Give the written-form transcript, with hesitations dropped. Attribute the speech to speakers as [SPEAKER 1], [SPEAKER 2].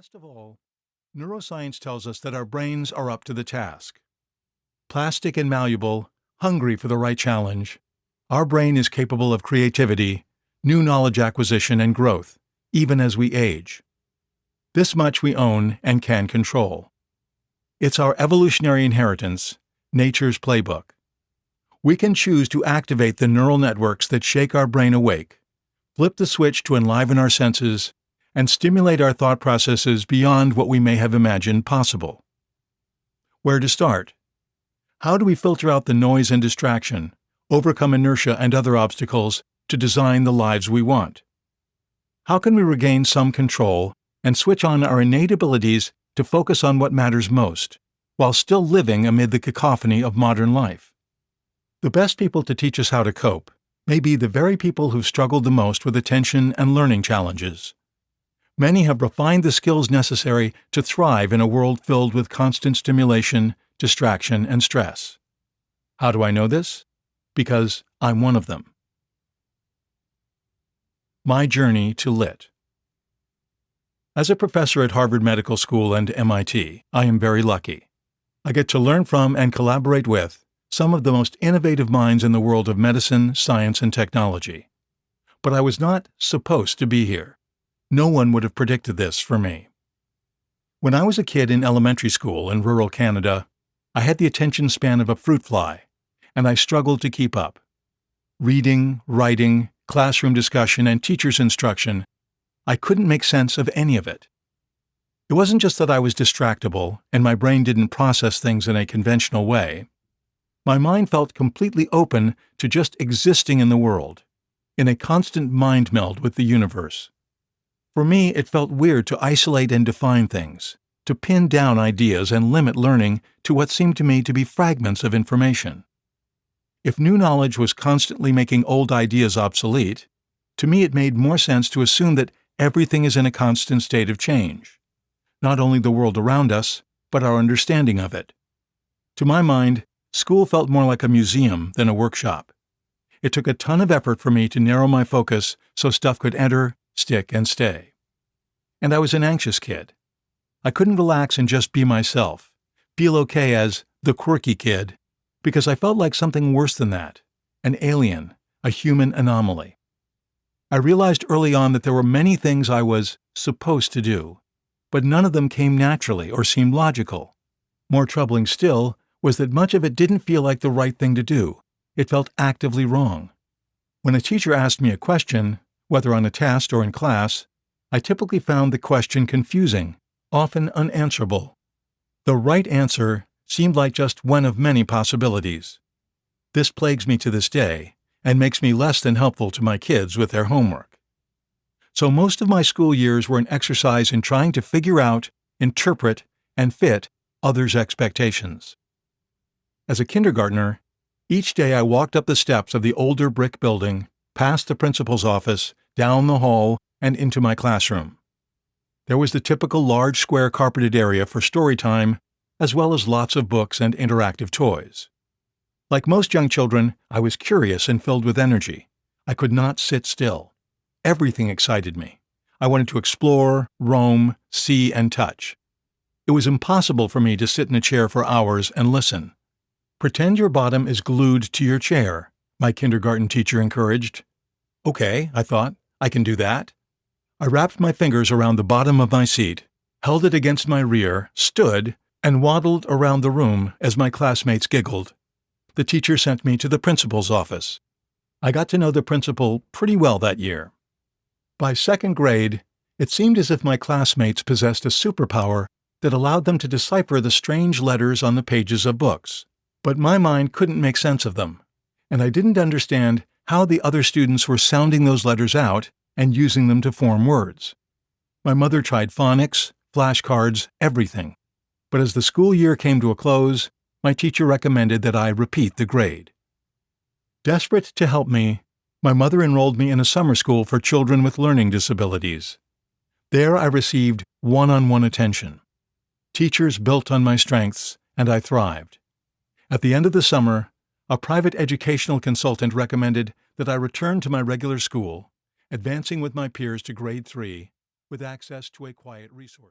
[SPEAKER 1] Best of all, neuroscience tells us that our brains are up to the task. Plastic and malleable, hungry for the right challenge, our brain is capable of creativity, new knowledge acquisition, and growth, even as we age. This much we own and can control. It's our evolutionary inheritance, nature's playbook. We can choose to activate the neural networks that shake our brain awake, flip the switch to enliven our senses, and stimulate our thought processes beyond what we may have imagined possible. Where to start? How do we filter out the noise and distraction, overcome inertia and other obstacles to design the lives we want? How can we regain some control and switch on our innate abilities to focus on what matters most, while still living amid the cacophony of modern life? The best people to teach us how to cope may be the very people who've struggled the most with attention and learning challenges. Many have refined the skills necessary to thrive in a world filled with constant stimulation, distraction, and stress. How do I know this? Because I'm one of them. My journey to lit. As a professor at Harvard Medical School and MIT, I am very lucky. I get to learn from and collaborate with some of the most innovative minds in the world of medicine, science, and technology. But I was not supposed to be here. No one would have predicted this for me. When I was a kid in elementary school in rural Canada, I had the attention span of a fruit fly, and I struggled to keep up. Reading, writing, classroom discussion, and teacher's instruction, I couldn't make sense of any of it. It wasn't just that I was distractible and my brain didn't process things in a conventional way. My mind felt completely open to just existing in the world, in a constant mind meld with the universe. For me, it felt weird to isolate and define things, to pin down ideas and limit learning to what seemed to me to be fragments of information. If new knowledge was constantly making old ideas obsolete, to me it made more sense to assume that everything is in a constant state of change. Not only the world around us, but our understanding of it. To my mind, school felt more like a museum than a workshop. It took a ton of effort for me to narrow my focus so stuff could enter, stick, and stay. And I was an anxious kid. I couldn't relax and just be myself, feel okay as the quirky kid, because I felt like something worse than that, an alien, a human anomaly. I realized early on that there were many things I was supposed to do, but none of them came naturally or seemed logical. More troubling still was that much of it didn't feel like the right thing to do. It felt actively wrong. When a teacher asked me a question, whether on a test or in class, I typically found the question confusing, often unanswerable. The right answer seemed like just one of many possibilities. This plagues me to this day and makes me less than helpful to my kids with their homework. So most of my school years were an exercise in trying to figure out, interpret, and fit others' expectations. As a kindergartner, each day I walked up the steps of the older brick building, past the principal's office, down the hall, and into my classroom. There was the typical large square carpeted area for story time, as well as lots of books and interactive toys. Like most young children, I was curious and filled with energy. I could not sit still. Everything excited me. I wanted to explore, roam, see, and touch. It was impossible for me to sit in a chair for hours and listen. Pretend your bottom is glued to your chair, my kindergarten teacher encouraged. Okay, I thought, I can do that. I wrapped my fingers around the bottom of my seat, held it against my rear, stood, and waddled around the room as my classmates giggled. The teacher sent me to the principal's office. I got to know the principal pretty well that year. By second grade, it seemed as if my classmates possessed a superpower that allowed them to decipher the strange letters on the pages of books. But my mind couldn't make sense of them, and I didn't understand how the other students were sounding those letters out and using them to form words. My mother tried phonics, flashcards, everything. But as the school year came to a close, my teacher recommended that I repeat the grade. Desperate to help me, my mother enrolled me in a summer school for children with learning disabilities. There I received one-on-one attention. Teachers built on my strengths, and I thrived. At the end of the summer, a private educational consultant recommended that I return to my regular school, advancing with my peers to grade 3 with access to a quiet resource room.